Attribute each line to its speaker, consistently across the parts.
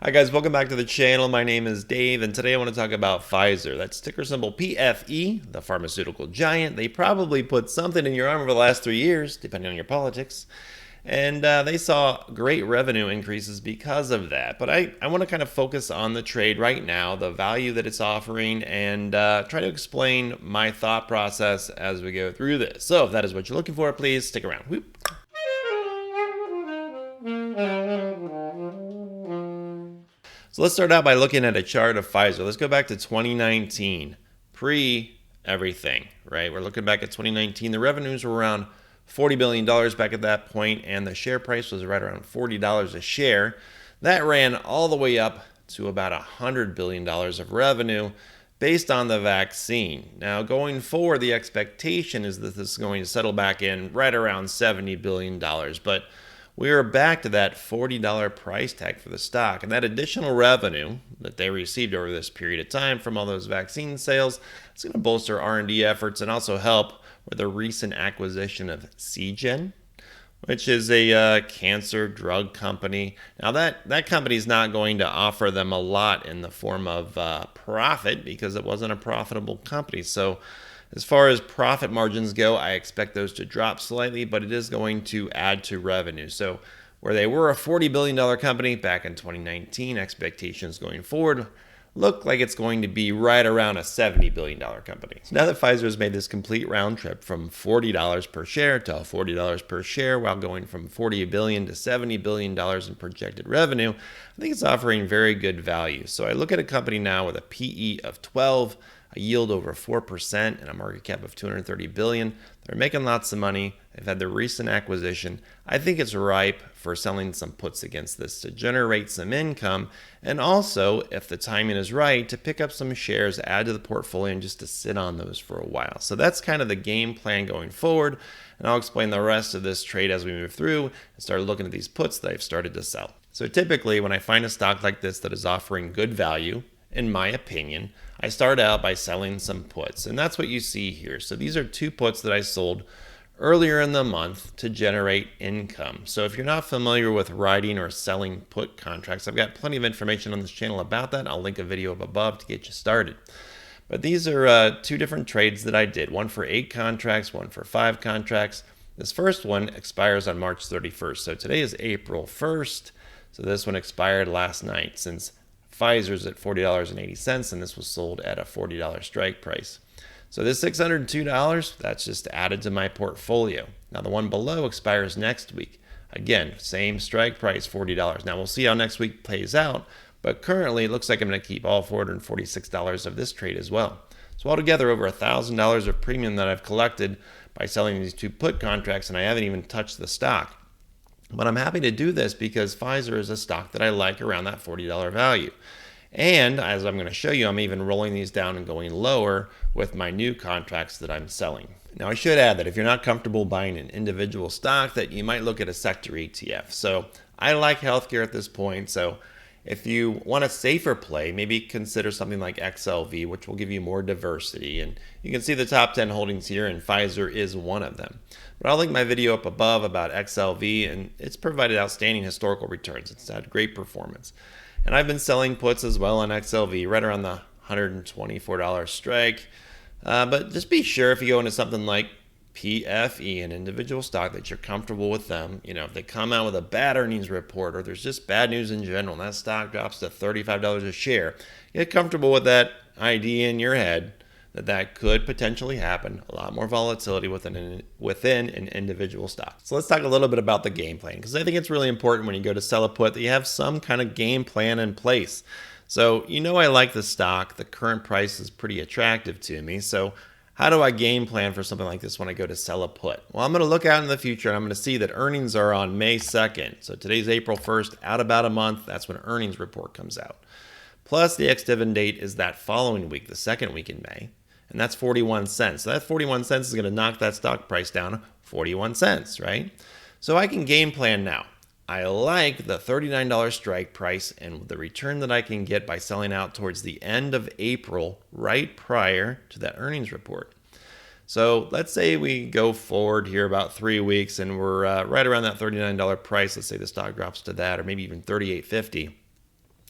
Speaker 1: Hi guys, welcome back to the channel. My name is Dave, and today I want to talk about Pfizer. That's ticker symbol PFE, the pharmaceutical giant. They probably put something in your arm over the last 3 years, depending on your politics. And they saw great revenue increases because of that. But I want to kind of focus on the trade right now, the value that it's offering, and try to explain my thought process as we go through this. So if that is what you're looking for, please stick around. Whoop. So let's start out by looking at a chart of Pfizer. Let's go back to 2019, pre-everything, right? We're looking back at 2019. The revenues were around $40 billion back at that point, and the share price was right around $40 a share. That ran all the way up to about $100 billion of revenue based on the vaccine. Now, going forward, the expectation is that this is going to settle back in right around $70 billion, but we are back to that $40 price tag for the stock, and that additional revenue that they received over this period of time from all those vaccine sales is going to bolster R&D efforts and also help with the recent acquisition of Seagen, which is a cancer drug company. Now that company is not going to offer them a lot in the form of profit because it wasn't a profitable company. So as far as profit margins go, I expect those to drop slightly, but it is going to add to revenue. So where they were a $40 billion company back in 2019, expectations going forward look like it's going to be right around a $70 billion company. So now that Pfizer has made this complete round trip from $40 per share to $40 per share while going from $40 billion to $70 billion in projected revenue, I think it's offering very good value. So I look at a company now with a PE of 12, a yield over 4%, and a market cap of $230 billion. They're making lots of money. They've had the recent acquisition. I think it's ripe for selling some puts against this to generate some income, and also, if the timing is right, to pick up some shares, add to the portfolio, and just to sit on those for a while. So that's kind of the game plan going forward, and I'll explain the rest of this trade as we move through and start looking at these puts that I've started to sell. So typically, when I find a stock like this that is offering good value, in my opinion, I start out by selling some puts, and that's what you see here. So these are two puts that I sold earlier in the month to generate income. So if you're not familiar with writing or selling put contracts, I've got plenty of information on this channel about that. I'll link a video up above to get you started. But these are two different trades that I did, one for 8 contracts, one for 5 contracts. This first one expires on March 31st. So today is April 1st. So this one expired last night since Pfizer's at $40.80, and this was sold at a $40 strike price. So this $602, that's just added to my portfolio. Now the one below expires next week. Again, same strike price, $40. Now we'll see how next week plays out, but currently it looks like I'm going to keep all $446 of this trade as well. So altogether, over $1,000 of premium that I've collected by selling these two put contracts, and I haven't even touched the stock. But I'm happy to do this because Pfizer is a stock that I like around that $40 value. And as I'm going to show you, I'm even rolling these down and going lower with my new contracts that I'm selling. Now I should add that if you're not comfortable buying an individual stock, that you might look at a sector ETF. So I like healthcare at this point. So if you want a safer play, maybe consider something like XLV, which will give you more diversity. And you can see the top 10 holdings here, and Pfizer is one of them. But I'll link my video up above about XLV, and it's provided outstanding historical returns. It's had great performance. And I've been selling puts as well on XLV, right around the $124 strike. But just be sure if you go into something like PFE, an individual stock, that you're comfortable with them. You know, if they come out with a bad earnings report or there's just bad news in general and that stock drops to $35 a share, get comfortable with that idea in your head that could potentially happen. A lot more volatility within an individual stock. So let's talk a little bit about the game plan, because I think it's really important when you go to sell a put that you have some kind of game plan in place. So I like the stock. The current price is pretty attractive to me. So how do I game plan for something like this when I go to sell a put? Well, I'm going to look out in the future, and I'm going to see that earnings are on May 2nd. So today's April 1st, out about a month. That's when earnings report comes out. Plus, the ex-dividend date is that following week, the second week in May, and that's 41 cents. So that 41 cents is going to knock that stock price down 41 cents, right? So I can game plan now. I like the $39 strike price and the return that I can get by selling out towards the end of April, right prior to that earnings report. So let's say we go forward here about 3 weeks and we're right around that $39 price. Let's say the stock drops to that, or maybe even $38.50.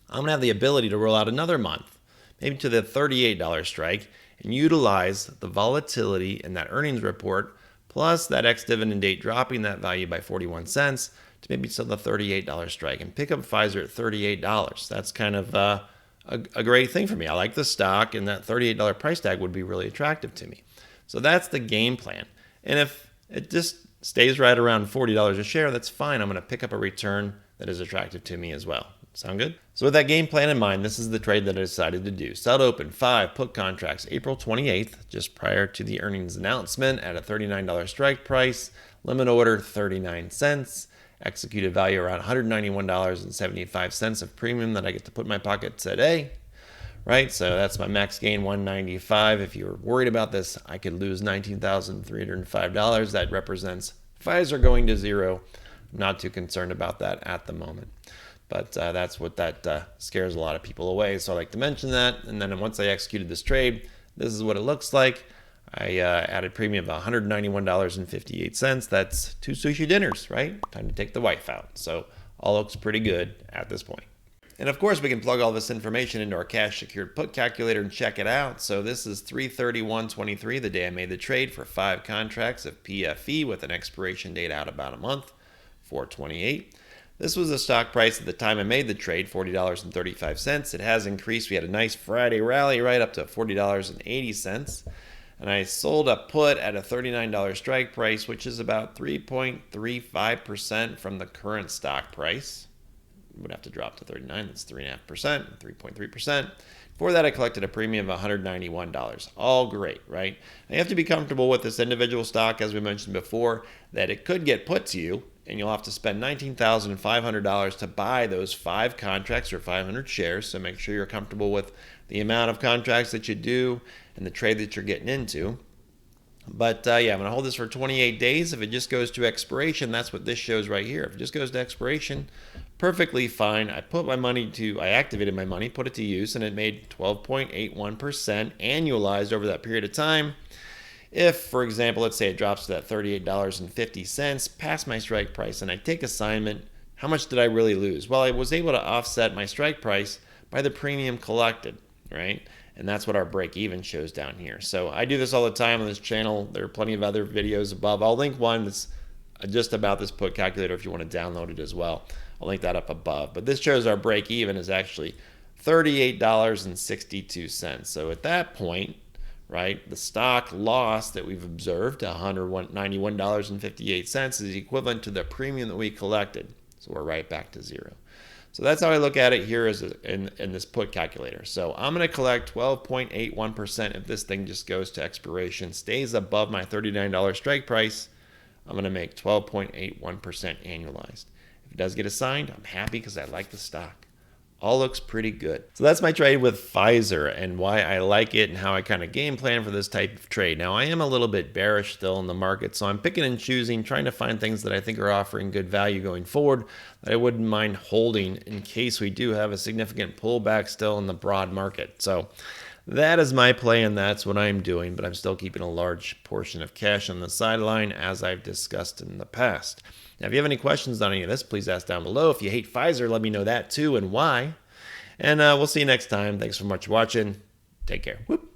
Speaker 1: I'm going to have the ability to roll out another month, maybe to the $38 strike, and utilize the volatility in that earnings report, plus that ex-dividend date dropping that value by 41 cents to maybe sell the $38 strike and pick up Pfizer at $38. That's kind of a great thing for me. I like the stock, and that $38 price tag would be really attractive to me. So that's the game plan. And if it just stays right around $40 a share, that's fine. I'm going to pick up a return that is attractive to me as well. Sound good? So with that game plan in mind, this is the trade that I decided to do. Sell to open 5 put contracts April 28th, just prior to the earnings announcement at a $39 strike price. Limit order 39 cents. Executed value around $191.75 of premium that I get to put in my pocket today. Right, so that's my max gain, $195. If you're worried about this, I could lose $19,305. That represents Pfizer going to zero. I'm not too concerned about that at the moment. But that's what that scares a lot of people away. So I like to mention that. And then once I executed this trade, this is what it looks like. I added premium of $191.58. That's 2 sushi dinners, right? Time to take the wife out. So all looks pretty good at this point. And of course, we can plug all this information into our cash secured put calculator and check it out. So this is 3/31/23, the day I made the trade for 5 contracts of PFE with an expiration date out about a month, 4/28. This was the stock price at the time I made the trade, $40.35. It has increased. We had a nice Friday rally right up to $40.80. And I sold a put at a $39 strike price, which is about 3.35% from the current stock price. It would have to drop to 39. That's 3.5%, 3.3%. For that, I collected a premium of $191. All great, right? Now, you have to be comfortable with this individual stock, as we mentioned before, that it could get put to you, and you'll have to spend $19,500 to buy those 5 contracts or 500 shares. So make sure you're comfortable with the amount of contracts that you do and the trade that you're getting into. But yeah, I'm going to hold this for 28 days. If it just goes to expiration, that's what this shows right here. If it just goes to expiration, perfectly fine. I activated my money, put it to use, and it made 12.81% annualized over that period of time. If, for example, let's say it drops to that $38.50 past my strike price and I take assignment, how much did I really lose? Well, I was able to offset my strike price by the premium collected, right? And that's what our break even shows down here. So I do this all the time on this channel. There are plenty of other videos above. I'll link one that's just about this put calculator if you want to download it as well. I'll link that up above. But this shows our break even is actually $38.62. So at that point, right, the stock loss that we've observed, $191.58, is equivalent to the premium that we collected. So we're right back to zero. So that's how I look at it here in this put calculator. So I'm going to collect 12.81% if this thing just goes to expiration, stays above my $39 strike price. I'm going to make 12.81% annualized. If it does get assigned, I'm happy because I like the stock. All looks pretty good. So that's my trade with Pfizer and why I like it and how I kind of game plan for this type of trade. Now, I am a little bit bearish still in the market, so I'm picking and choosing, trying to find things that I think are offering good value going forward that I wouldn't mind holding in case we do have a significant pullback still in the broad market. So that is my play, and that's what I'm doing, but I'm still keeping a large portion of cash on the sideline, as I've discussed in the past. Now, if you have any questions on any of this, please ask down below. If you hate Pfizer, let me know that too and why. And we'll see you next time. Thanks so much for watching. Take care. Whoop.